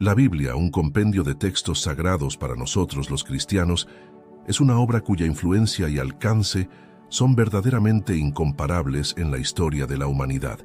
La Biblia, un compendio de textos sagrados para nosotros los cristianos, es una obra cuya influencia y alcance son verdaderamente incomparables en la historia de la humanidad.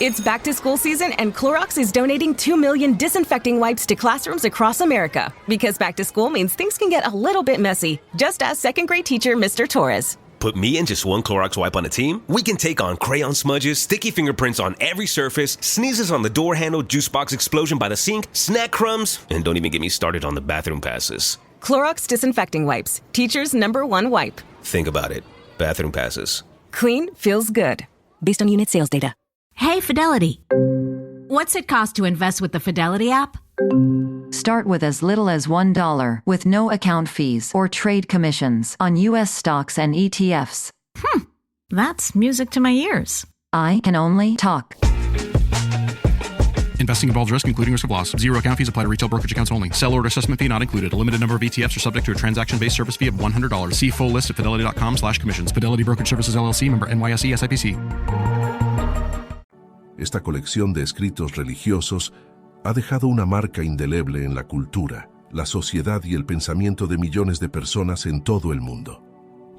It's back to school season and Clorox is donating 2 million disinfecting wipes to classrooms across America. Because back to school means things can get a little bit messy. Just ask second grade teacher Mr. Torres. Put me and just one Clorox wipe on a team? We can take on crayon smudges, sticky fingerprints on every surface, sneezes on the door handle, juice box explosion by the sink, snack crumbs, and don't even get me started on the bathroom passes. Clorox disinfecting wipes. Teacher's #1 wipe. Think about it. Bathroom passes. Clean feels good. Based on unit sales data. Hey, Fidelity. What's it cost to invest with the Fidelity app? Start with as little as $1 with no account fees or trade commissions on U.S. stocks and ETFs. That's music to my ears. I can only talk. Investing involves risk, including risk of loss. Zero account fees apply to retail brokerage accounts only. Sell order assessment fee not included. A limited number of ETFs are subject to a transaction-based service fee of $100. See full list at fidelity.com/commissions. Fidelity Brokerage Services, LLC, member NYSE, SIPC. Esta colección de escritos religiosos ha dejado una marca indeleble en la cultura, la sociedad y el pensamiento de millones de personas en todo el mundo.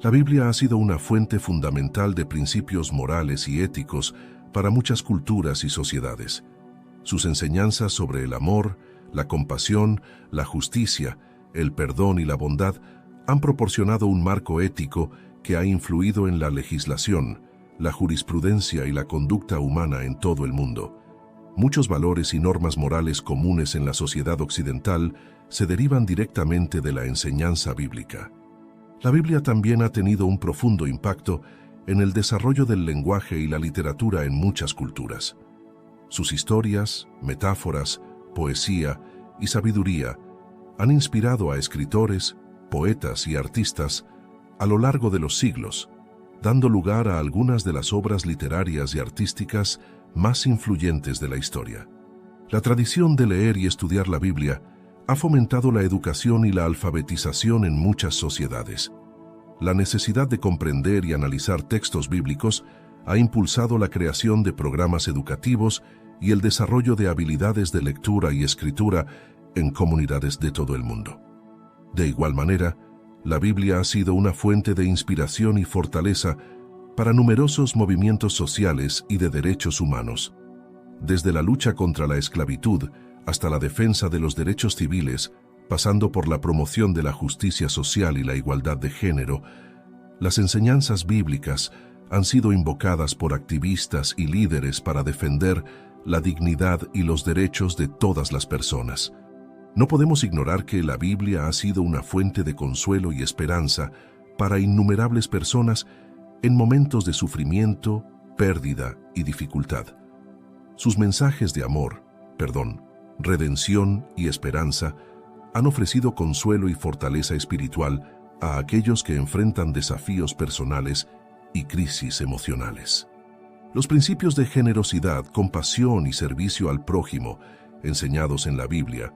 La Biblia ha sido una fuente fundamental de principios morales y éticos para muchas culturas y sociedades. Sus enseñanzas sobre el amor, la compasión, la justicia, el perdón y la bondad han proporcionado un marco ético que ha influido en la legislación, la jurisprudencia y la conducta humana en todo el mundo. Muchos valores y normas morales comunes en la sociedad occidental se derivan directamente de la enseñanza bíblica. La Biblia también ha tenido un profundo impacto en el desarrollo del lenguaje y la literatura en muchas culturas. Sus historias, metáforas, poesía y sabiduría han inspirado a escritores, poetas y artistas a lo largo de los siglos, dando lugar a algunas de las obras literarias y artísticas más influyentes de la historia. La tradición de leer y estudiar la Biblia ha fomentado la educación y la alfabetización en muchas sociedades. La necesidad de comprender y analizar textos bíblicos ha impulsado la creación de programas educativos y el desarrollo de habilidades de lectura y escritura en comunidades de todo el mundo. De igual manera, la Biblia ha sido una fuente de inspiración y fortaleza para numerosos movimientos sociales y de derechos humanos. Desde la lucha contra la esclavitud hasta la defensa de los derechos civiles, pasando por la promoción de la justicia social y la igualdad de género, las enseñanzas bíblicas han sido invocadas por activistas y líderes para defender la dignidad y los derechos de todas las personas. No podemos ignorar que la Biblia ha sido una fuente de consuelo y esperanza para innumerables personas en momentos de sufrimiento, pérdida y dificultad. Sus mensajes de amor, perdón, redención y esperanza han ofrecido consuelo y fortaleza espiritual a aquellos que enfrentan desafíos personales y crisis emocionales. Los principios de generosidad, compasión y servicio al prójimo, enseñados en la Biblia,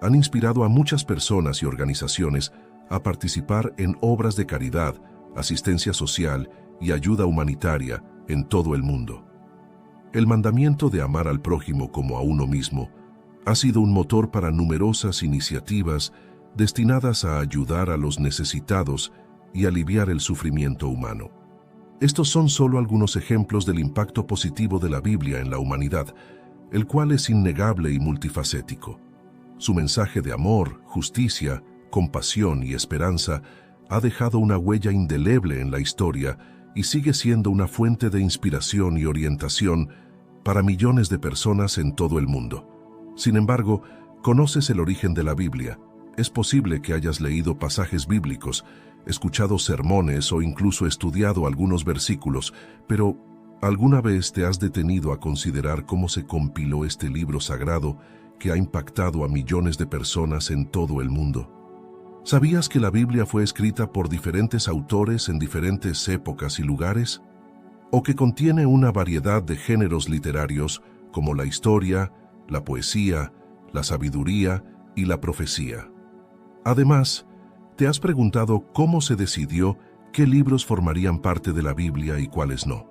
han inspirado a muchas personas y organizaciones a participar en obras de caridad, asistencia social y ayuda humanitaria en todo el mundo. El mandamiento de amar al prójimo como a uno mismo ha sido un motor para numerosas iniciativas destinadas a ayudar a los necesitados y aliviar el sufrimiento humano. Estos son solo algunos ejemplos del impacto positivo de la Biblia en la humanidad, el cual es innegable y multifacético. Su mensaje de amor, justicia, compasión y esperanza ha dejado una huella indeleble en la historia y sigue siendo una fuente de inspiración y orientación para millones de personas en todo el mundo. Sin embargo, conoces el origen de la Biblia. Es posible que hayas leído pasajes bíblicos, escuchado sermones o incluso estudiado algunos versículos, pero ¿alguna vez te has detenido a considerar cómo se compiló este libro sagrado que ha impactado a millones de personas en todo el mundo? ¿Sabías que la Biblia fue escrita por diferentes autores en diferentes épocas y lugares? ¿O que contiene una variedad de géneros literarios como la historia, la poesía, la sabiduría y la profecía? Además, ¿te has preguntado cómo se decidió qué libros formarían parte de la Biblia y cuáles no?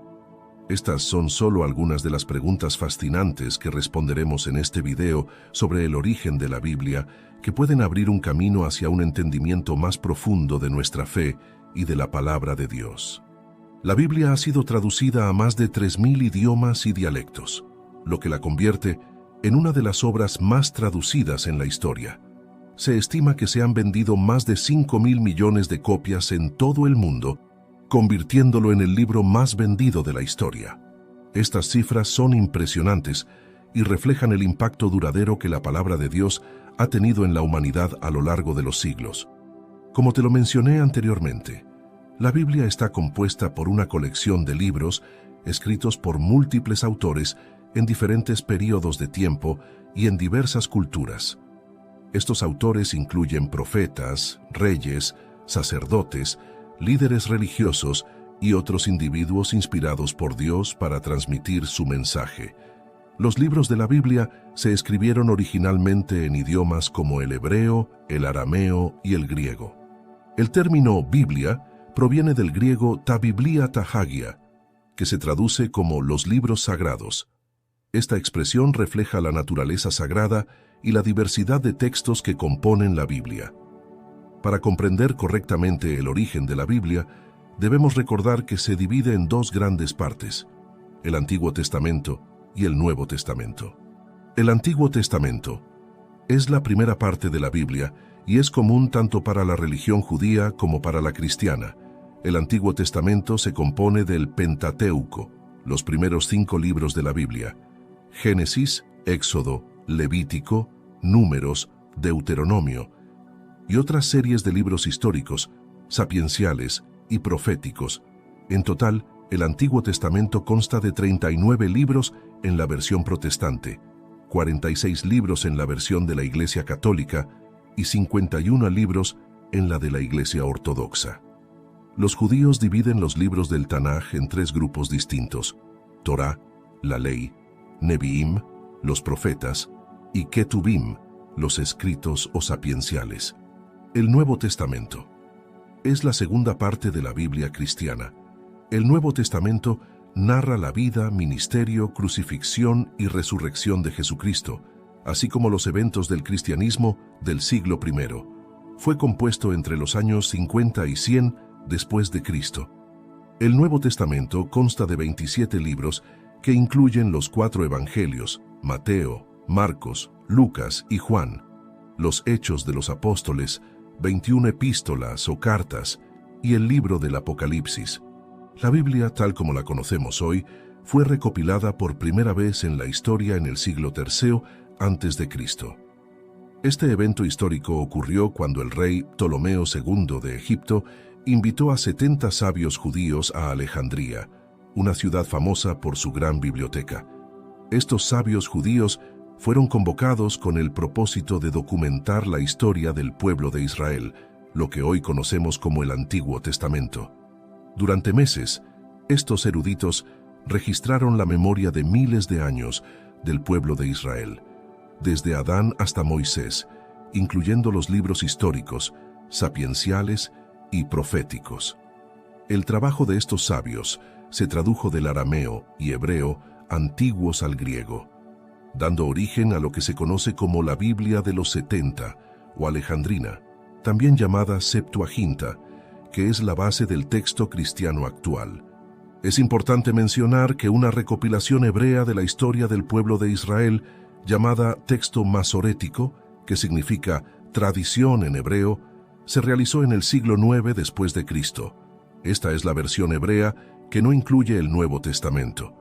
Estas son solo algunas de las preguntas fascinantes que responderemos en este video sobre el origen de la Biblia, que pueden abrir un camino hacia un entendimiento más profundo de nuestra fe y de la palabra de Dios. La Biblia ha sido traducida a más de 3.000 idiomas y dialectos, lo que la convierte en una de las obras más traducidas en la historia. Se estima que se han vendido más de 5.000 millones de copias en todo el mundo, convirtiéndolo en el libro más vendido de la historia. Estas cifras son impresionantes y reflejan el impacto duradero que la palabra de Dios ha tenido en la humanidad a lo largo de los siglos. Como te lo mencioné anteriormente, la Biblia está compuesta por una colección de libros escritos por múltiples autores en diferentes períodos de tiempo y en diversas culturas. Estos autores incluyen profetas, reyes, sacerdotes, líderes religiosos y otros individuos inspirados por Dios para transmitir su mensaje. Los libros de la Biblia se escribieron originalmente en idiomas como el hebreo, el arameo y el griego. El término Biblia proviene del griego ta biblia ta hagia, que se traduce como los libros sagrados. Esta expresión refleja la naturaleza sagrada y la diversidad de textos que componen la Biblia. Para comprender correctamente el origen de la Biblia, debemos recordar que se divide en dos grandes partes, el Antiguo Testamento y el Nuevo Testamento. El Antiguo Testamento es la primera parte de la Biblia y es común tanto para la religión judía como para la cristiana. El Antiguo Testamento se compone del Pentateuco, los primeros 5 libros de la Biblia: Génesis, Éxodo, Levítico, Números, Deuteronomio, y otras series de libros históricos, sapienciales y proféticos. En total, el Antiguo Testamento consta de 39 libros en la versión protestante, 46 libros en la versión de la Iglesia Católica y 51 libros en la de la Iglesia Ortodoxa. Los judíos dividen los libros del Tanaj en 3 grupos distintos: Torá, la ley; Neviim, los profetas; y Ketubim, los escritos o sapienciales. El Nuevo Testamento es la segunda parte de la Biblia cristiana. El Nuevo Testamento narra la vida, ministerio, crucifixión y resurrección de Jesucristo, así como los eventos del cristianismo del siglo I. Fue compuesto entre los años 50 y 100 después de Cristo. El Nuevo Testamento consta de 27 libros que incluyen los 4 evangelios: Mateo, Marcos, Lucas y Juan, los Hechos de los Apóstoles, 21 epístolas o cartas y el libro del Apocalipsis. La Biblia, tal como la conocemos hoy, fue recopilada por primera vez en la historia en el siglo III a.C. Este evento histórico ocurrió cuando el rey Ptolomeo II de Egipto invitó a 70 sabios judíos a Alejandría, una ciudad famosa por su gran biblioteca. Estos sabios judíos fueron convocados con el propósito de documentar la historia del pueblo de Israel, lo que hoy conocemos como el Antiguo Testamento. Durante meses, estos eruditos registraron la memoria de miles de años del pueblo de Israel, desde Adán hasta Moisés, incluyendo los libros históricos, sapienciales y proféticos. El trabajo de estos sabios se tradujo del arameo y hebreo antiguos al griego, dando origen a lo que se conoce como la Biblia de los 70 o Alejandrina, también llamada Septuaginta, que es la base del texto cristiano actual. Es importante mencionar que una recopilación hebrea de la historia del pueblo de Israel, llamada texto masorético, que significa tradición en hebreo, se realizó en el siglo IX después de Cristo. Esta es la versión hebrea que no incluye el Nuevo Testamento.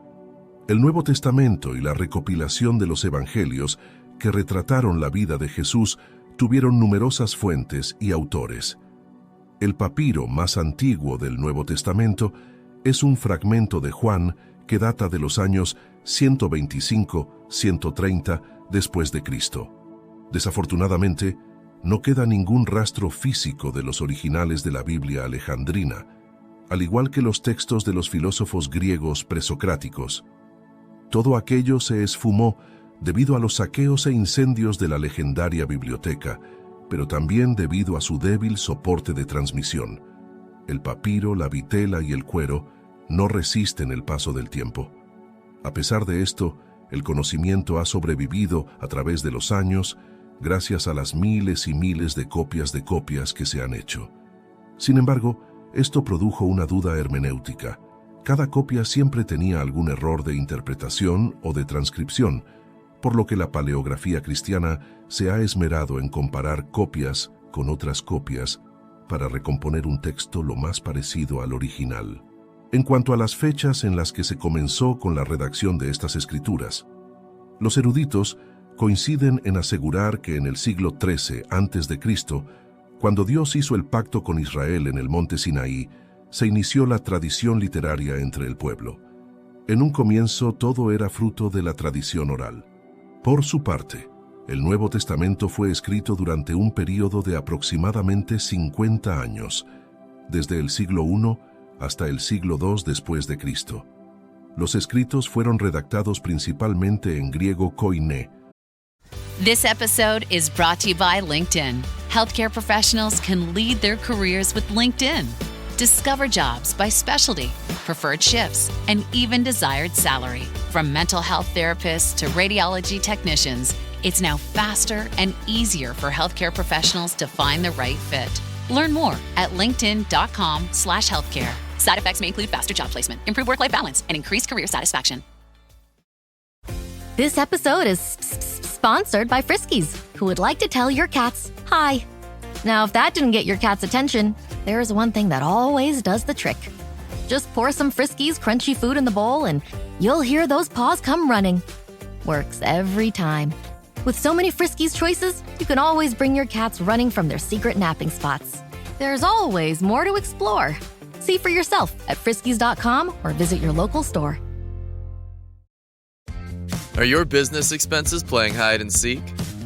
El Nuevo Testamento y la recopilación de los evangelios que retrataron la vida de Jesús tuvieron numerosas fuentes y autores. El papiro más antiguo del Nuevo Testamento es un fragmento de Juan que data de los años 125-130 después de Cristo. Desafortunadamente, no queda ningún rastro físico de los originales de la Biblia alejandrina, al igual que los textos de los filósofos griegos presocráticos. Todo aquello se esfumó debido a los saqueos e incendios de la legendaria biblioteca, pero también debido a su débil soporte de transmisión. El papiro, la vitela y el cuero no resisten el paso del tiempo. A pesar de esto, el conocimiento ha sobrevivido a través de los años gracias a las miles y miles de copias que se han hecho. Sin embargo, esto produjo una duda hermenéutica. Cada copia siempre tenía algún error de interpretación o de transcripción, por lo que la paleografía cristiana se ha esmerado en comparar copias con otras copias para recomponer un texto lo más parecido al original. En cuanto a las fechas en las que se comenzó con la redacción de estas escrituras, los eruditos coinciden en asegurar que en el siglo XIII a.C., cuando Dios hizo el pacto con Israel en el monte Sinaí, se inició la tradición literaria entre el pueblo. En un comienzo todo era fruto de la tradición oral. Por su parte, el Nuevo Testamento fue escrito durante un período de aproximadamente 50 años, desde el siglo I hasta el siglo II después de Cristo. Los escritos fueron redactados principalmente en griego koiné. This episode is brought to you by LinkedIn. Healthcare professionals can lead their careers with LinkedIn. Discover jobs by specialty, preferred shifts, and even desired salary. From mental health therapists to radiology technicians, it's now faster and easier for healthcare professionals to find the right fit. Learn more at linkedin.com/healthcare. Side effects may include faster job placement, improved work-life balance, and increased career satisfaction. This episode is sponsored by Friskies, who would like to tell your cats hi. Now, if that didn't get your cat's attention, there is one thing that always does the trick. Just pour some Friskies crunchy food in the bowl and you'll hear those paws come running. Works every time. With so many Friskies choices, you can always bring your cats running from their secret napping spots. There's always more to explore. See for yourself at friskies.com or visit your local store. Are your business expenses playing hide and seek?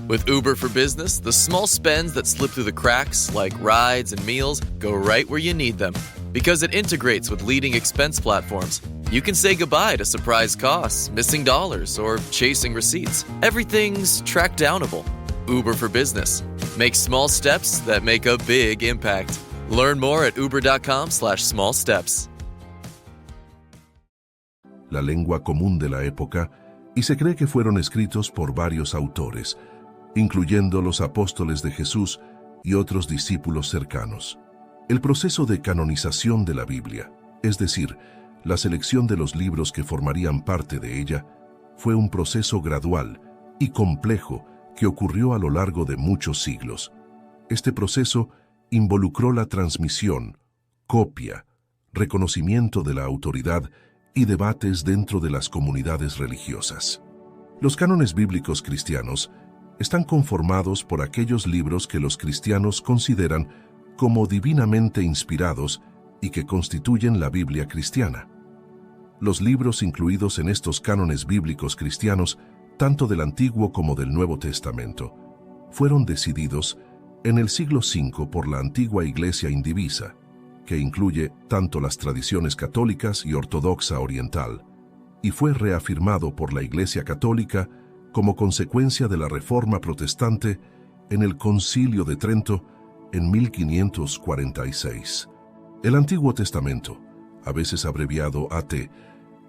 With Uber for Business, the small spends that slip through the cracks, like rides and meals, go right where you need them. Because it integrates with leading expense platforms, you can say goodbye to surprise costs, missing dollars, or chasing receipts. Everything's track downable. Uber for Business. Make small steps that make a big impact. Learn more at uber.com/small steps. La lengua común de la época, y se cree que fueron escritos por varios autores, incluyendo los apóstoles de Jesús y otros discípulos cercanos. El proceso de canonización de la Biblia, es decir, la selección de los libros que formarían parte de ella, fue un proceso gradual y complejo que ocurrió a lo largo de muchos siglos. Este proceso involucró la transmisión, copia, reconocimiento de la autoridad y debates dentro de las comunidades religiosas. Los cánones bíblicos cristianos están conformados por aquellos libros que los cristianos consideran como divinamente inspirados y que constituyen la Biblia cristiana. Los libros incluidos en estos cánones bíblicos cristianos, tanto del Antiguo como del Nuevo Testamento, fueron decididos en el siglo V por la antigua Iglesia indivisa, que incluye tanto las tradiciones católicas y ortodoxa oriental, y fue reafirmado por la Iglesia católica como consecuencia de la Reforma protestante en el Concilio de Trento en 1546. El Antiguo Testamento, a veces abreviado AT,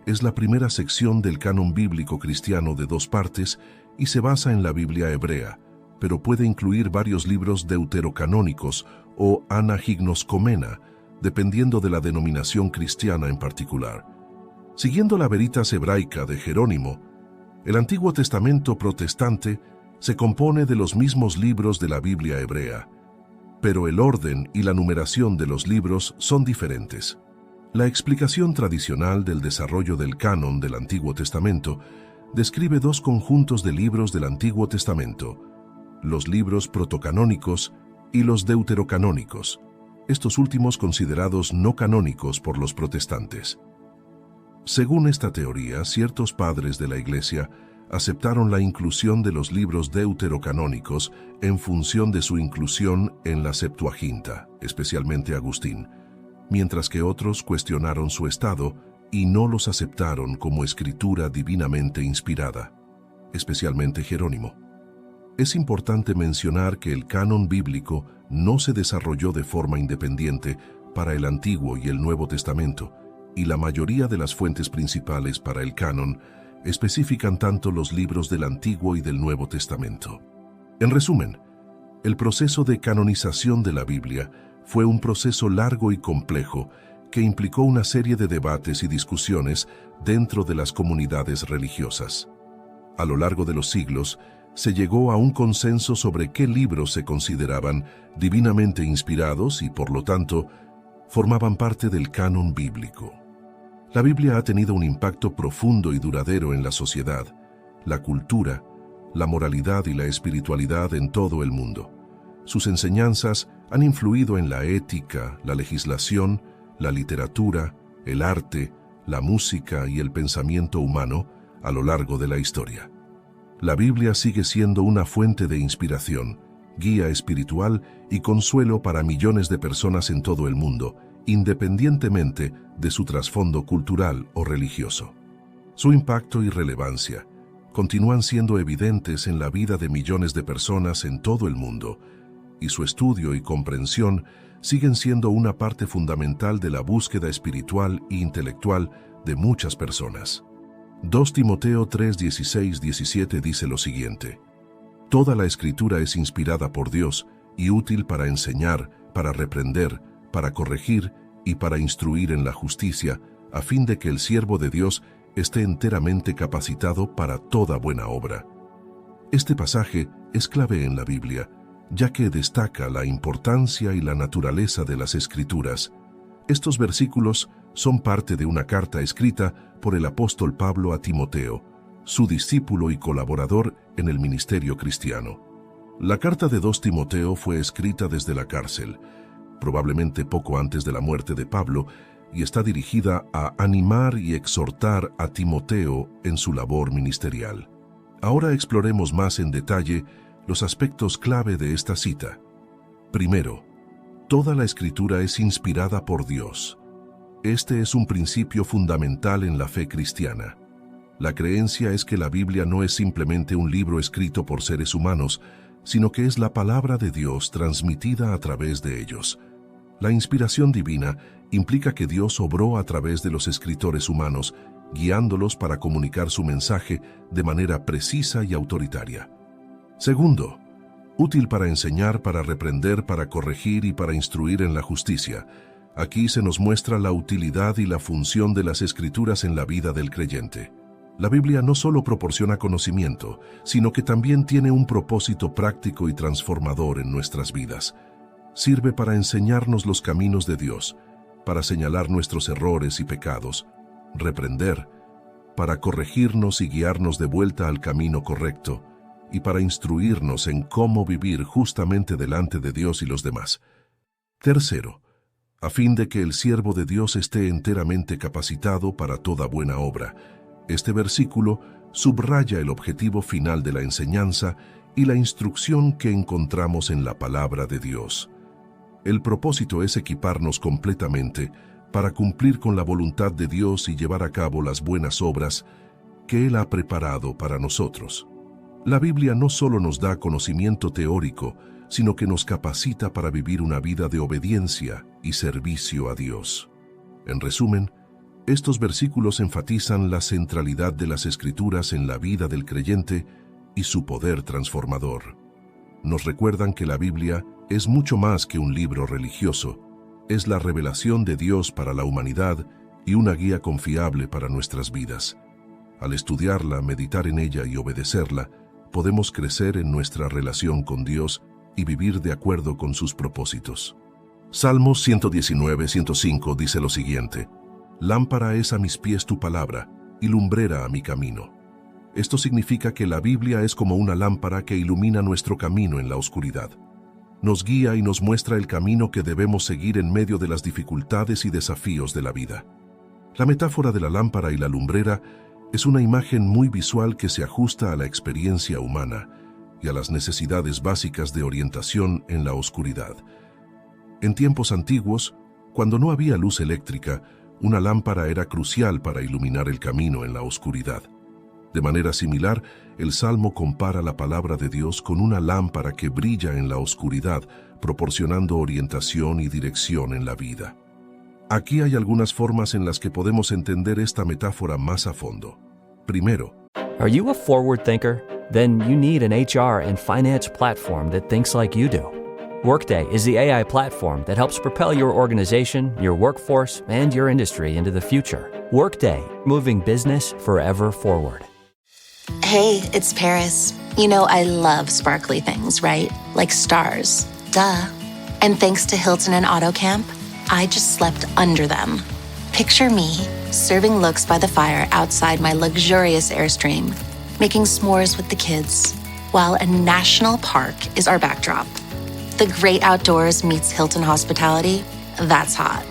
es la primera sección del canon bíblico cristiano de dos partes y se basa en la Biblia hebrea, pero puede incluir varios libros deuterocanónicos o anagignoscomena, dependiendo de la denominación cristiana en particular. Siguiendo la Veritas hebraica de Jerónimo, el Antiguo Testamento protestante se compone de los mismos libros de la Biblia hebrea, pero el orden y la numeración de los libros son diferentes. La explicación tradicional del desarrollo del canon del Antiguo Testamento describe dos conjuntos de libros del Antiguo Testamento, los libros protocanónicos y los deuterocanónicos, estos últimos considerados no canónicos por los protestantes. Según esta teoría, ciertos padres de la Iglesia aceptaron la inclusión de los libros deuterocanónicos en función de su inclusión en la Septuaginta, especialmente Agustín, mientras que otros cuestionaron su estado y no los aceptaron como escritura divinamente inspirada, especialmente Jerónimo. Es importante mencionar que el canon bíblico no se desarrolló de forma independiente para el Antiguo y el Nuevo Testamento, y la mayoría de las fuentes principales para el canon especifican tanto los libros del Antiguo y del Nuevo Testamento. En resumen, el proceso de canonización de la Biblia fue un proceso largo y complejo que implicó una serie de debates y discusiones dentro de las comunidades religiosas. A lo largo de los siglos, se llegó a un consenso sobre qué libros se consideraban divinamente inspirados y, por lo tanto, formaban parte del canon bíblico. La Biblia ha tenido un impacto profundo y duradero en la sociedad, la cultura, la moralidad y la espiritualidad en todo el mundo. Sus enseñanzas han influido en la ética, la legislación, la literatura, el arte, la música y el pensamiento humano a lo largo de la historia. La Biblia sigue siendo una fuente de inspiración, guía espiritual y consuelo para millones de personas en todo el mundo, independientemente de su trasfondo cultural o religioso. Su impacto y relevancia continúan siendo evidentes en la vida de millones de personas en todo el mundo, y su estudio y comprensión siguen siendo una parte fundamental de la búsqueda espiritual e intelectual de muchas personas. 2 Timoteo 3:16-17 dice lo siguiente: Toda la Escritura es inspirada por Dios y útil para enseñar, para reprender, para corregir y para instruir en la justicia, a fin de que el siervo de Dios esté enteramente capacitado para toda buena obra. Este pasaje es clave en la Biblia, ya que destaca la importancia y la naturaleza de las Escrituras. Estos versículos son parte de una carta escrita por el apóstol Pablo a Timoteo, su discípulo y colaborador en el ministerio cristiano. La carta de 2 Timoteo fue escrita desde la cárcel, probablemente poco antes de la muerte de Pablo, y está dirigida a animar y exhortar a Timoteo en su labor ministerial. Ahora exploremos más en detalle los aspectos clave de esta cita. Primero, toda la Escritura es inspirada por Dios. Este es un principio fundamental en la fe cristiana. La creencia es que la Biblia no es simplemente un libro escrito por seres humanos, sino que es la palabra de Dios transmitida a través de ellos. La inspiración divina implica que Dios obró a través de los escritores humanos, guiándolos para comunicar su mensaje de manera precisa y autoritaria. Segundo, útil para enseñar, para reprender, para corregir y para instruir en la justicia. Aquí se nos muestra la utilidad y la función de las Escrituras en la vida del creyente. La Biblia no solo proporciona conocimiento, sino que también tiene un propósito práctico y transformador en nuestras vidas. Sirve para enseñarnos los caminos de Dios, para señalar nuestros errores y pecados, reprender, para corregirnos y guiarnos de vuelta al camino correcto, y para instruirnos en cómo vivir justamente delante de Dios y los demás. Tercero, a fin de que el siervo de Dios esté enteramente capacitado para toda buena obra. Este versículo subraya el objetivo final de la enseñanza y la instrucción que encontramos en la palabra de Dios. El propósito es equiparnos completamente para cumplir con la voluntad de Dios y llevar a cabo las buenas obras que Él ha preparado para nosotros. La Biblia no solo nos da conocimiento teórico, sino que nos capacita para vivir una vida de obediencia y servicio a Dios. En resumen, estos versículos enfatizan la centralidad de las Escrituras en la vida del creyente y su poder transformador. Nos recuerdan que la Biblia es mucho más que un libro religioso, es la revelación de Dios para la humanidad y una guía confiable para nuestras vidas. Al estudiarla, meditar en ella y obedecerla, podemos crecer en nuestra relación con Dios y vivir de acuerdo con sus propósitos. Salmos 119:105 dice lo siguiente: Lámpara es a mis pies tu palabra y lumbrera a mi camino. Esto significa que la Biblia es como una lámpara que ilumina nuestro camino en la oscuridad. Nos guía y nos muestra el camino que debemos seguir en medio de las dificultades y desafíos de la vida. La metáfora de la lámpara y la lumbrera es una imagen muy visual que se ajusta a la experiencia humana y a las necesidades básicas de orientación en la oscuridad. En tiempos antiguos, cuando no había luz eléctrica, una lámpara era crucial para iluminar el camino en la oscuridad. De manera similar, el Salmo compara la palabra de Dios con una lámpara que brilla en la oscuridad, proporcionando orientación y dirección en la vida. Aquí hay algunas formas en las que podemos entender esta metáfora más a fondo. Primero, are you a forward thinker? Then you need an HR and finance platform that thinks like you do. Workday is the AI platform that helps propel your organization, your workforce, and your industry into the future. Workday, moving business forever forward. Hey, it's Paris. You know I love sparkly things, right? Like stars. Duh. And thanks to Hilton and AutoCamp, I just slept under them. Picture me, serving looks by the fire outside my luxurious Airstream, making s'mores with the kids, while a national park is our backdrop. The great outdoors meets Hilton hospitality. That's hot.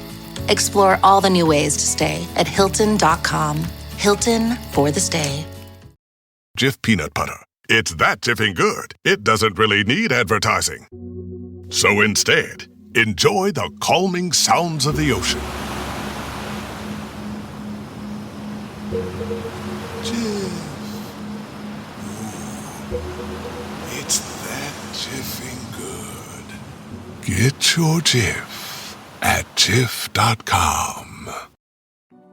Explore all the new ways to stay at Hilton.com. Hilton for the stay. Jif peanut butter. It's that jiffing good, it doesn't really need advertising. So instead, enjoy the calming sounds of the ocean. Jif. Ooh, it's that jiffing good. Get your Jif at Jif.com.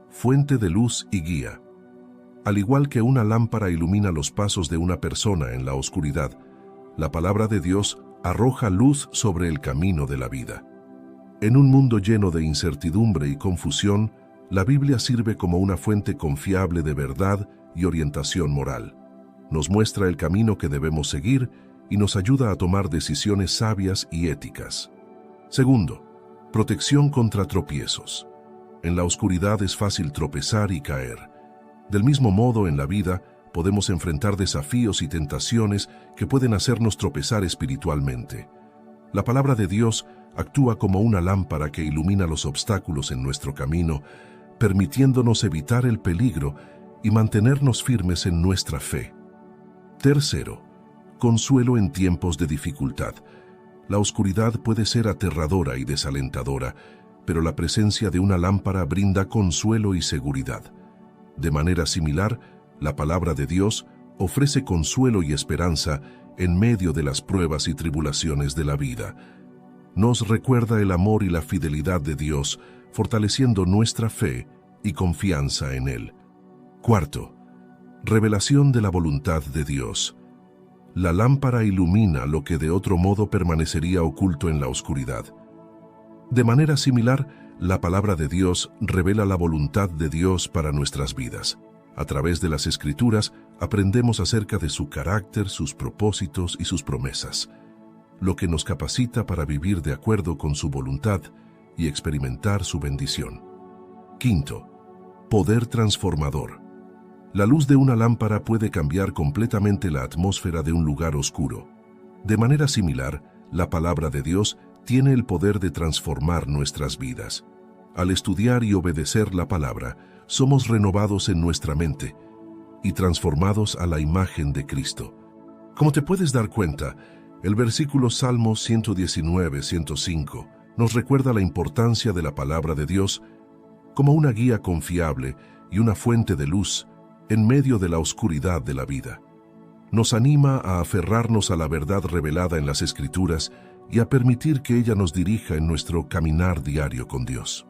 Fuente de luz y guía. Al igual que una lámpara ilumina los pasos de una persona en la oscuridad, la palabra de Dios arroja luz sobre el camino de la vida. En un mundo lleno de incertidumbre y confusión, la Biblia sirve como una fuente confiable de verdad y orientación moral. Nos muestra el camino que debemos seguir y nos ayuda a tomar decisiones sabias y éticas. Segundo, protección contra tropiezos. En la oscuridad es fácil tropezar y caer. Del mismo modo, en la vida, podemos enfrentar desafíos y tentaciones que pueden hacernos tropezar espiritualmente. La palabra de Dios actúa como una lámpara que ilumina los obstáculos en nuestro camino, permitiéndonos evitar el peligro y mantenernos firmes en nuestra fe. Tercero, consuelo en tiempos de dificultad. La oscuridad puede ser aterradora y desalentadora, pero la presencia de una lámpara brinda consuelo y seguridad. De manera similar, la palabra de Dios ofrece consuelo y esperanza en medio de las pruebas y tribulaciones de la vida. Nos recuerda el amor y la fidelidad de Dios, fortaleciendo nuestra fe y confianza en Él. Cuarto, revelación de la voluntad de Dios. La lámpara ilumina lo que de otro modo permanecería oculto en la oscuridad. De manera similar, la palabra de Dios revela la voluntad de Dios para nuestras vidas. A través de las Escrituras aprendemos acerca de su carácter, sus propósitos y sus promesas, lo que nos capacita para vivir de acuerdo con su voluntad y experimentar su bendición. Quinto, poder transformador. La luz de una lámpara puede cambiar completamente la atmósfera de un lugar oscuro. De manera similar, la palabra de Dios tiene el poder de transformar nuestras vidas. Al estudiar y obedecer la palabra, somos renovados en nuestra mente y transformados a la imagen de Cristo. Como te puedes dar cuenta, el versículo Salmo 119-105 nos recuerda la importancia de la palabra de Dios como una guía confiable y una fuente de luz en medio de la oscuridad de la vida. Nos anima a aferrarnos a la verdad revelada en las Escrituras y a permitir que ella nos dirija en nuestro caminar diario con Dios.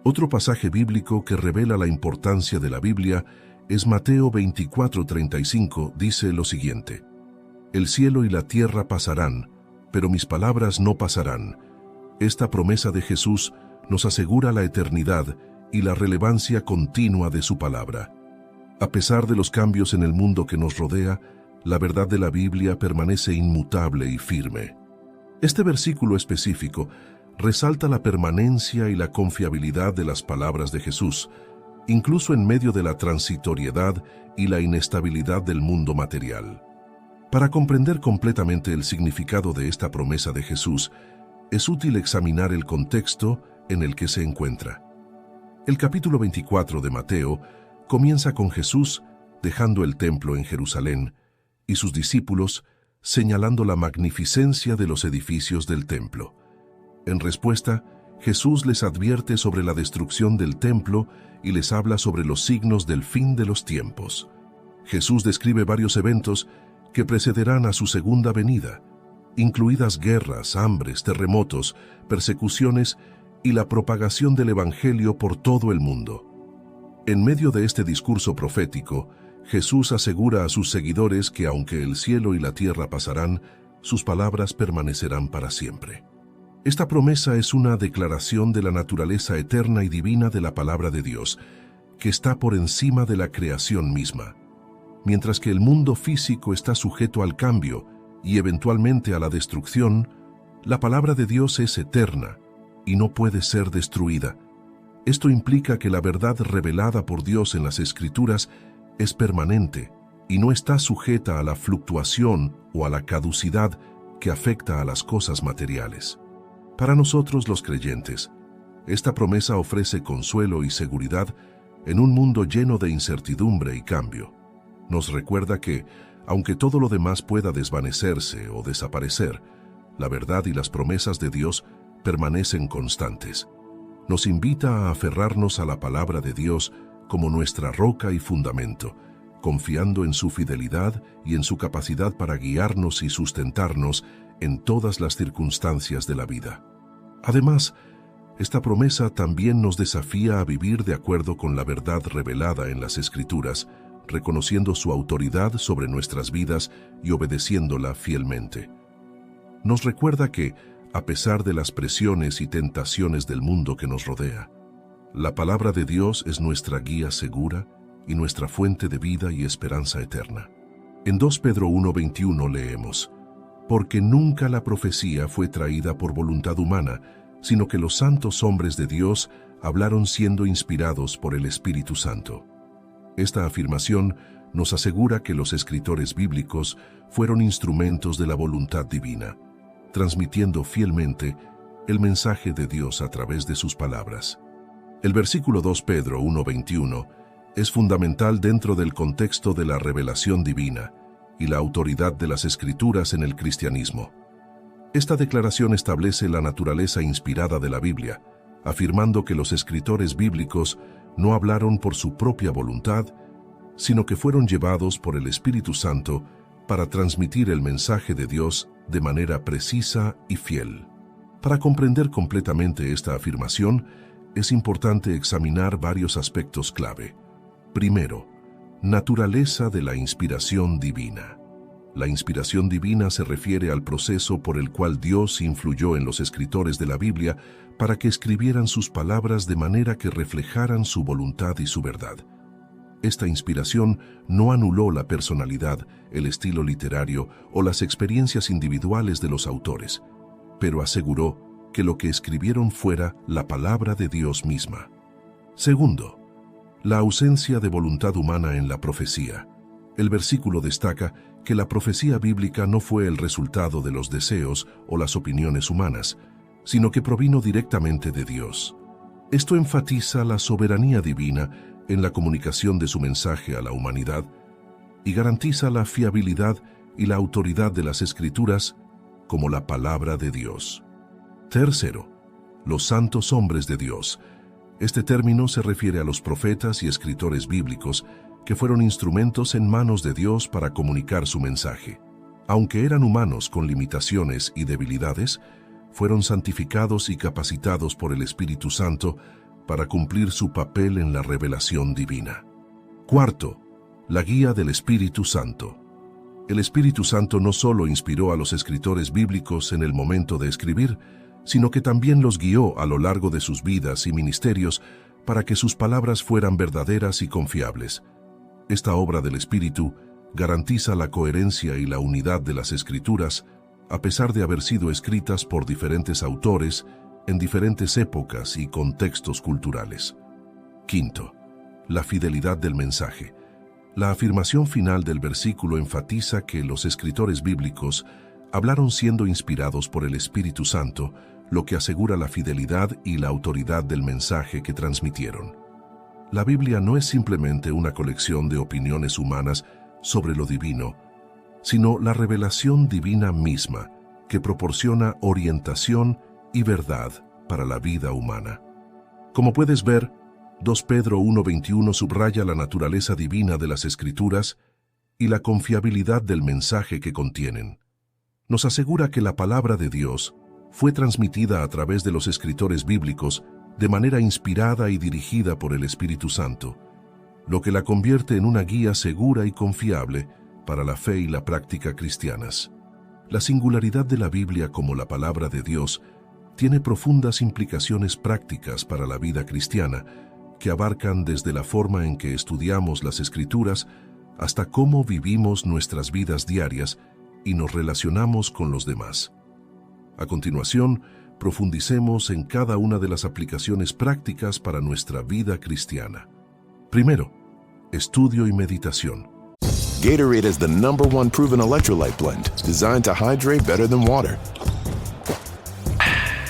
Otro pasaje bíblico que revela la importancia de la Biblia es Mateo 24:35, dice lo siguiente: El cielo y la tierra pasarán, pero mis palabras no pasarán. Esta promesa de Jesús nos asegura la eternidad y la relevancia continua de su palabra. A pesar de los cambios en el mundo que nos rodea, la verdad de la Biblia permanece inmutable y firme. Este versículo específico resalta la permanencia y la confiabilidad de las palabras de Jesús, incluso en medio de la transitoriedad y la inestabilidad del mundo material. Para comprender completamente el significado de esta promesa de Jesús, es útil examinar el contexto en el que se encuentra. El capítulo 24 de Mateo comienza con Jesús dejando el templo en Jerusalén y sus discípulos señalando la magnificencia de los edificios del templo. En respuesta, Jesús les advierte sobre la destrucción del templo y les habla sobre los signos del fin de los tiempos. Jesús describe varios eventos que precederán a su segunda venida, incluidas guerras, hambres, terremotos, persecuciones y la propagación del Evangelio por todo el mundo. En medio de este discurso profético, Jesús asegura a sus seguidores que aunque el cielo y la tierra pasarán, sus palabras permanecerán para siempre. Esta promesa es una declaración de la naturaleza eterna y divina de la palabra de Dios, que está por encima de la creación misma. Mientras que el mundo físico está sujeto al cambio y eventualmente a la destrucción, la palabra de Dios es eterna y no puede ser destruida. Esto implica que la verdad revelada por Dios en las Escrituras es permanente y no está sujeta a la fluctuación o a la caducidad que afecta a las cosas materiales. Para nosotros los creyentes, esta promesa ofrece consuelo y seguridad en un mundo lleno de incertidumbre y cambio. Nos recuerda que, aunque todo lo demás pueda desvanecerse o desaparecer, la verdad y las promesas de Dios permanecen constantes. Nos invita a aferrarnos a la palabra de Dios como nuestra roca y fundamento, confiando en su fidelidad y en su capacidad para guiarnos y sustentarnos en todas las circunstancias de la vida. Además, esta promesa también nos desafía a vivir de acuerdo con la verdad revelada en las Escrituras, reconociendo su autoridad sobre nuestras vidas y obedeciéndola fielmente. Nos recuerda que, a pesar de las presiones y tentaciones del mundo que nos rodea, la palabra de Dios es nuestra guía segura y nuestra fuente de vida y esperanza eterna. En 2 Pedro 1:21 leemos: «Porque nunca la profecía fue traída por voluntad humana, sino que los santos hombres de Dios hablaron siendo inspirados por el Espíritu Santo». Esta afirmación nos asegura que los escritores bíblicos fueron instrumentos de la voluntad divina, transmitiendo fielmente el mensaje de Dios a través de sus palabras. El versículo 2 Pedro 1:21 es fundamental dentro del contexto de la revelación divina y la autoridad de las Escrituras en el cristianismo. Esta declaración establece la naturaleza inspirada de la Biblia, afirmando que los escritores bíblicos no hablaron por su propia voluntad, sino que fueron llevados por el Espíritu Santo para transmitir el mensaje de Dios de manera precisa y fiel. Para comprender completamente esta afirmación, es importante examinar varios aspectos clave. Primero, naturaleza de la inspiración divina. La inspiración divina se refiere al proceso por el cual Dios influyó en los escritores de la Biblia para que escribieran sus palabras de manera que reflejaran su voluntad y su verdad. Esta inspiración no anuló la personalidad, el estilo literario o las experiencias individuales de los autores, pero aseguró que lo que escribieron fuera la palabra de Dios misma. Segundo, la ausencia de voluntad humana en la profecía. El versículo destaca que la profecía bíblica no fue el resultado de los deseos o las opiniones humanas, sino que provino directamente de Dios. Esto enfatiza la soberanía divina en la comunicación de su mensaje a la humanidad y garantiza la fiabilidad y la autoridad de las Escrituras como la palabra de Dios. Tercero, los santos hombres de Dios. Este término se refiere a los profetas y escritores bíblicos que fueron instrumentos en manos de Dios para comunicar su mensaje. Aunque eran humanos con limitaciones y debilidades, fueron santificados y capacitados por el Espíritu Santo para cumplir su papel en la revelación divina. Cuarto, la guía del Espíritu Santo. El Espíritu Santo no solo inspiró a los escritores bíblicos en el momento de escribir, sino que también los guió a lo largo de sus vidas y ministerios para que sus palabras fueran verdaderas y confiables. Esta obra del Espíritu garantiza la coherencia y la unidad de las Escrituras, a pesar de haber sido escritas por diferentes autores en diferentes épocas y contextos culturales. Quinto, la fidelidad del mensaje. La afirmación final del versículo enfatiza que los escritores bíblicos hablaron siendo inspirados por el Espíritu Santo, lo que asegura la fidelidad y la autoridad del mensaje que transmitieron. La Biblia no es simplemente una colección de opiniones humanas sobre lo divino, sino la revelación divina misma, que proporciona orientación y verdad para la vida humana. Como puedes ver, 2 Pedro 1:21 subraya la naturaleza divina de las Escrituras y la confiabilidad del mensaje que contienen. Nos asegura que la palabra de Dios fue transmitida a través de los escritores bíblicos de manera inspirada y dirigida por el Espíritu Santo, lo que la convierte en una guía segura y confiable para la fe y la práctica cristianas. La singularidad de la Biblia como la palabra de Dios tiene profundas implicaciones prácticas para la vida cristiana, que abarcan desde la forma en que estudiamos las Escrituras hasta cómo vivimos nuestras vidas diarias y nos relacionamos con los demás. A continuación, profundicemos en cada una de las aplicaciones prácticas para nuestra vida cristiana. Primero, estudio y meditación. Gatorade is the #1 proven electrolyte blend designed to hydrate better than water.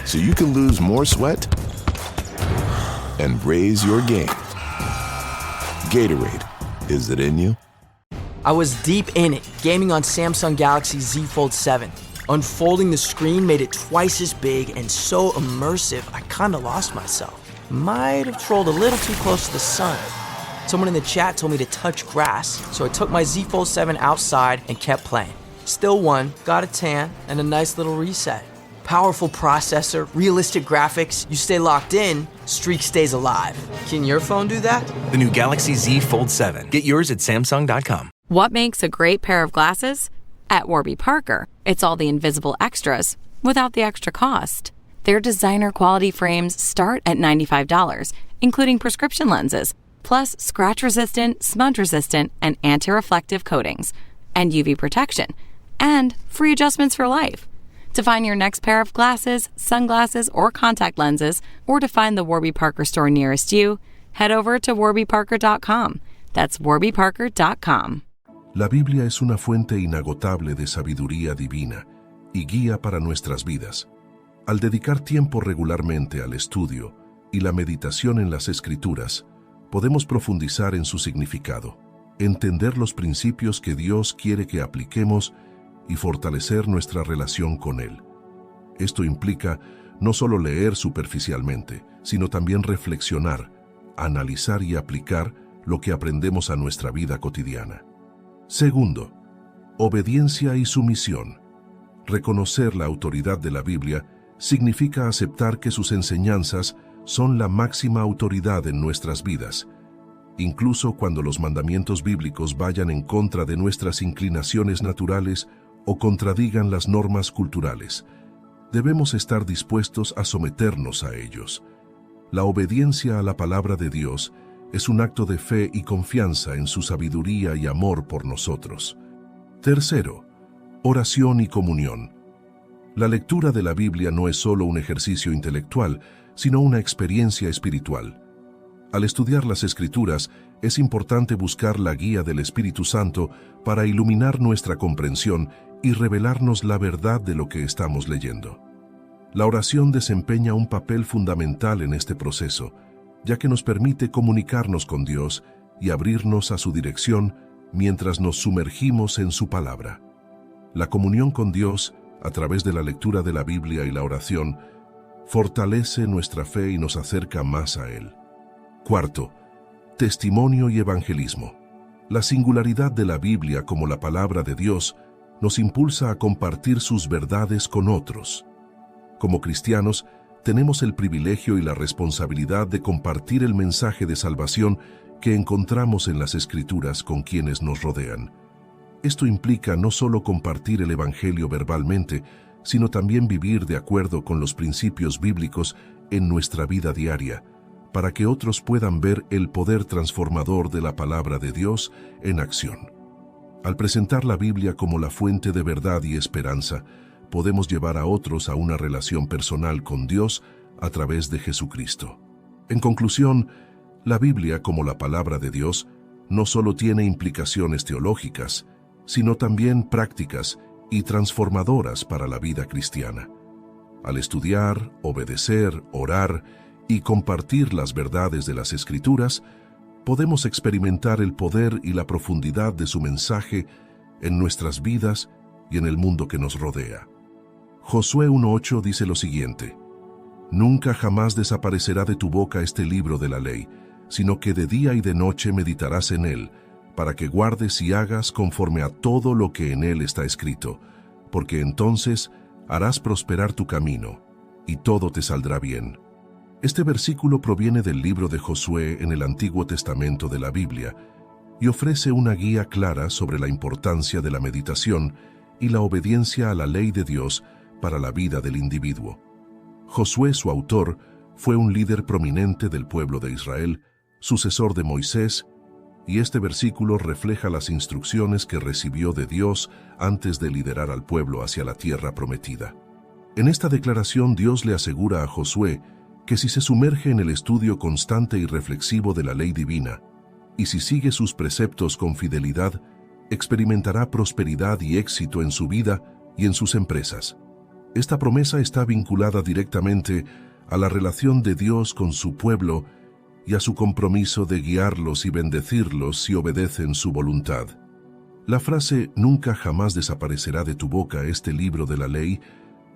So you can lose more sweat and raise your game. Gatorade, is it in you? I was deep in it, gaming on Samsung Galaxy Z Fold 7. Unfolding the screen made it twice as big and so immersive, I kinda lost myself. Might have trolled a little too close to the sun. Someone in the chat told me to touch grass, so I took my Z Fold 7 outside and kept playing. Still won, got a tan, and a nice little reset. Powerful processor, realistic graphics, you stay locked in, streak stays alive. Can your phone do that? The new Galaxy Z Fold 7. Get yours at Samsung.com. What makes a great pair of glasses? At Warby Parker, it's all the invisible extras without the extra cost. Their designer quality frames start at $95, including prescription lenses, plus scratch-resistant, smudge-resistant, and anti-reflective coatings, and UV protection, and free adjustments for life. To find your next pair of glasses, sunglasses, or contact lenses, or to find the Warby Parker store nearest you, head over to warbyparker.com. That's warbyparker.com. La Biblia es una fuente inagotable de sabiduría divina y guía para nuestras vidas. Al dedicar tiempo regularmente al estudio y la meditación en las Escrituras, podemos profundizar en su significado, entender los principios que Dios quiere que apliquemos y fortalecer nuestra relación con Él. Esto implica no solo leer superficialmente, sino también reflexionar, analizar y aplicar lo que aprendemos a nuestra vida cotidiana. Segundo, obediencia y sumisión. Reconocer la autoridad de la Biblia significa aceptar que sus enseñanzas son la máxima autoridad en nuestras vidas, incluso cuando los mandamientos bíblicos vayan en contra de nuestras inclinaciones naturales o contradigan las normas culturales. Debemos estar dispuestos a someternos a ellos. La obediencia a la palabra de Dios es un acto de fe y confianza en su sabiduría y amor por nosotros. Tercero, oración y comunión. La lectura de la Biblia no es solo un ejercicio intelectual, sino una experiencia espiritual. Al estudiar las Escrituras, es importante buscar la guía del Espíritu Santo para iluminar nuestra comprensión y revelarnos la verdad de lo que estamos leyendo. La oración desempeña un papel fundamental en este proceso, ya que nos permite comunicarnos con Dios y abrirnos a su dirección mientras nos sumergimos en su palabra. La comunión con Dios, a través de la lectura de la Biblia y la oración, fortalece nuestra fe y nos acerca más a Él. Cuarto, testimonio y evangelismo. La singularidad de la Biblia como la palabra de Dios nos impulsa a compartir sus verdades con otros. Como cristianos, tenemos el privilegio y la responsabilidad de compartir el mensaje de salvación que encontramos en las Escrituras con quienes nos rodean. Esto implica no solo compartir el Evangelio verbalmente, sino también vivir de acuerdo con los principios bíblicos en nuestra vida diaria, para que otros puedan ver el poder transformador de la palabra de Dios en acción. Al presentar la Biblia como la fuente de verdad y esperanza, podemos llevar a otros a una relación personal con Dios a través de Jesucristo. En conclusión, la Biblia como la palabra de Dios no solo tiene implicaciones teológicas, sino también prácticas y transformadoras para la vida cristiana. Al estudiar, obedecer, orar y compartir las verdades de las Escrituras, podemos experimentar el poder y la profundidad de su mensaje en nuestras vidas y en el mundo que nos rodea. Josué 1:8 dice lo siguiente: «Nunca jamás desaparecerá de tu boca este libro de la ley, sino que de día y de noche meditarás en él, para que guardes y hagas conforme a todo lo que en él está escrito, porque entonces harás prosperar tu camino, y todo te saldrá bien. Este versículo proviene del libro de Josué en el Antiguo Testamento de la Biblia y ofrece una guía clara sobre la importancia de la meditación y la obediencia a la ley de Dios para la vida del individuo. Josué, su autor, fue un líder prominente del pueblo de Israel, sucesor de Moisés, y este versículo refleja las instrucciones que recibió de Dios antes de liderar al pueblo hacia la tierra prometida. En esta declaración Dios le asegura a Josué que si se sumerge en el estudio constante y reflexivo de la ley divina, y si sigue sus preceptos con fidelidad, experimentará prosperidad y éxito en su vida y en sus empresas. Esta promesa está vinculada directamente a la relación de Dios con su pueblo y a su compromiso de guiarlos y bendecirlos si obedecen su voluntad. La frase «Nunca jamás desaparecerá de tu boca este libro de la ley»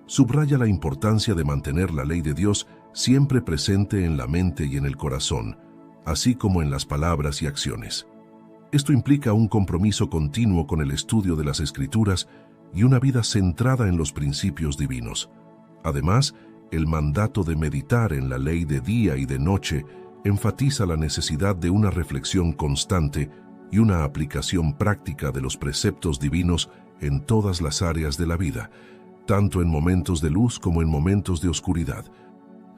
subraya la importancia de mantener la ley de Dios siempre presente en la mente y en el corazón, así como en las palabras y acciones. Esto implica un compromiso continuo con el estudio de las Escrituras y una vida centrada en los principios divinos. Además, el mandato de meditar en la ley de día y de noche enfatiza la necesidad de una reflexión constante y una aplicación práctica de los preceptos divinos en todas las áreas de la vida, tanto en momentos de luz como en momentos de oscuridad.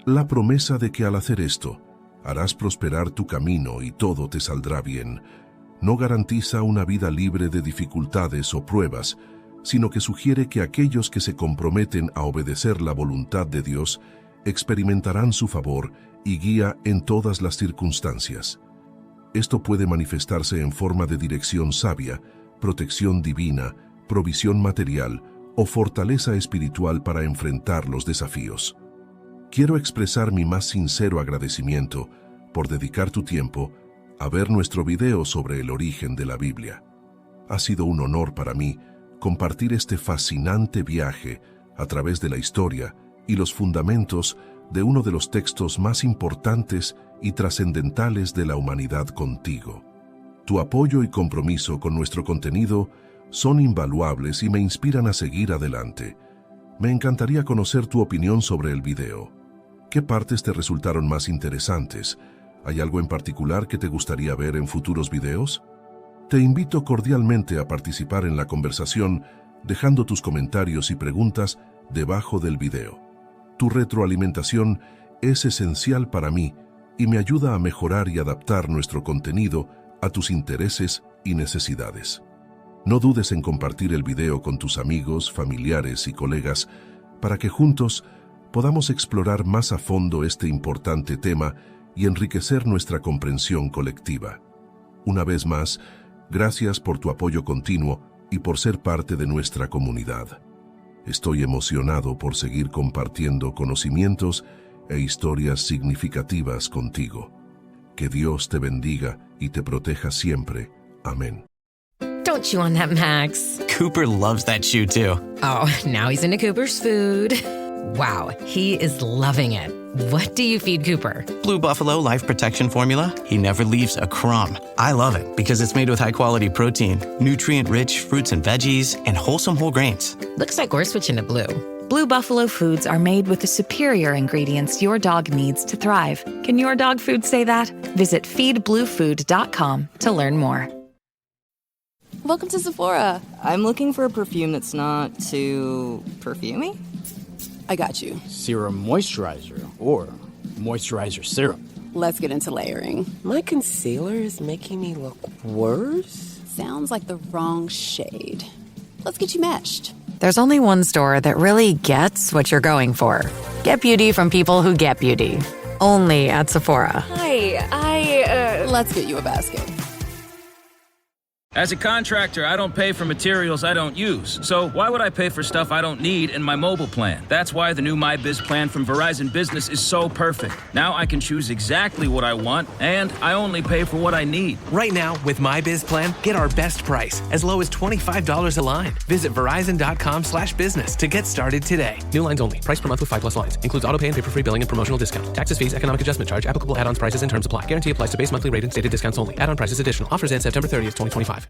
La promesa de que al hacer esto, harás prosperar tu camino y todo te saldrá bien, no garantiza una vida libre de dificultades o pruebas, sino que sugiere que aquellos que se comprometen a obedecer la voluntad de Dios experimentarán su favor y guía en todas las circunstancias. Esto puede manifestarse en forma de dirección sabia, protección divina, provisión material o fortaleza espiritual para enfrentar los desafíos. Quiero expresar mi más sincero agradecimiento por dedicar tu tiempo a ver nuestro video sobre el origen de la Biblia. Ha sido un honor para mí compartir este fascinante viaje a través de la historia y los fundamentos de uno de los textos más importantes y trascendentales de la humanidad contigo. Tu apoyo y compromiso con nuestro contenido son invaluables y me inspiran a seguir adelante. Me encantaría conocer tu opinión sobre el video. ¿Qué partes te resultaron más interesantes? ¿Hay algo en particular que te gustaría ver en futuros videos? Te invito cordialmente a participar en la conversación dejando tus comentarios y preguntas debajo del video. Tu retroalimentación es esencial para mí y me ayuda a mejorar y adaptar nuestro contenido a tus intereses y necesidades. No dudes en compartir el video con tus amigos, familiares y colegas para que juntos podamos explorar más a fondo este importante tema y enriquecer nuestra comprensión colectiva. Una vez más, gracias por tu apoyo continuo y por ser parte de nuestra comunidad. Estoy emocionado por seguir compartiendo conocimientos e historias significativas contigo. Que Dios te bendiga y te proteja siempre. Amén. Don't chew on that, Max. Cooper loves that chew too. Oh, now he's into Cooper's food. Wow, he is loving it. What do you feed Cooper? Blue Buffalo Life Protection Formula. He never leaves a crumb. I love it because it's made with high-quality protein, nutrient-rich fruits and veggies, and wholesome whole grains. Looks like we're switching to Blue. Blue Buffalo foods are made with the superior ingredients your dog needs to thrive. Can your dog food say that? Visit feedbluefood.com to learn more. Welcome to Sephora. I'm looking for a perfume that's not too perfumey. I got you. Serum moisturizer or moisturizer serum. Let's get into layering. My concealer is making me look worse. Sounds like the wrong shade. Let's get you matched. There's only one store that really gets what you're going for. Get beauty from people who get beauty. Only at Sephora. Hi, Let's get you a basket. As a contractor, I don't pay for materials I don't use. So why would I pay for stuff I don't need in my mobile plan? That's why the new MyBiz plan from Verizon Business is so perfect. Now I can choose exactly what I want, and I only pay for what I need. Right now, with MyBiz plan, get our best price, as low as $25 a line. Visit Verizon.com/business to get started today. New lines only. Price per month with 5+ lines. Includes auto pay and paper-free billing and promotional discount. Taxes, fees, economic adjustment charge. Applicable add-ons, prices, and terms apply. Guarantee applies to base monthly rate and stated discounts only. Add-on prices additional. Offers end September 30th, 2025.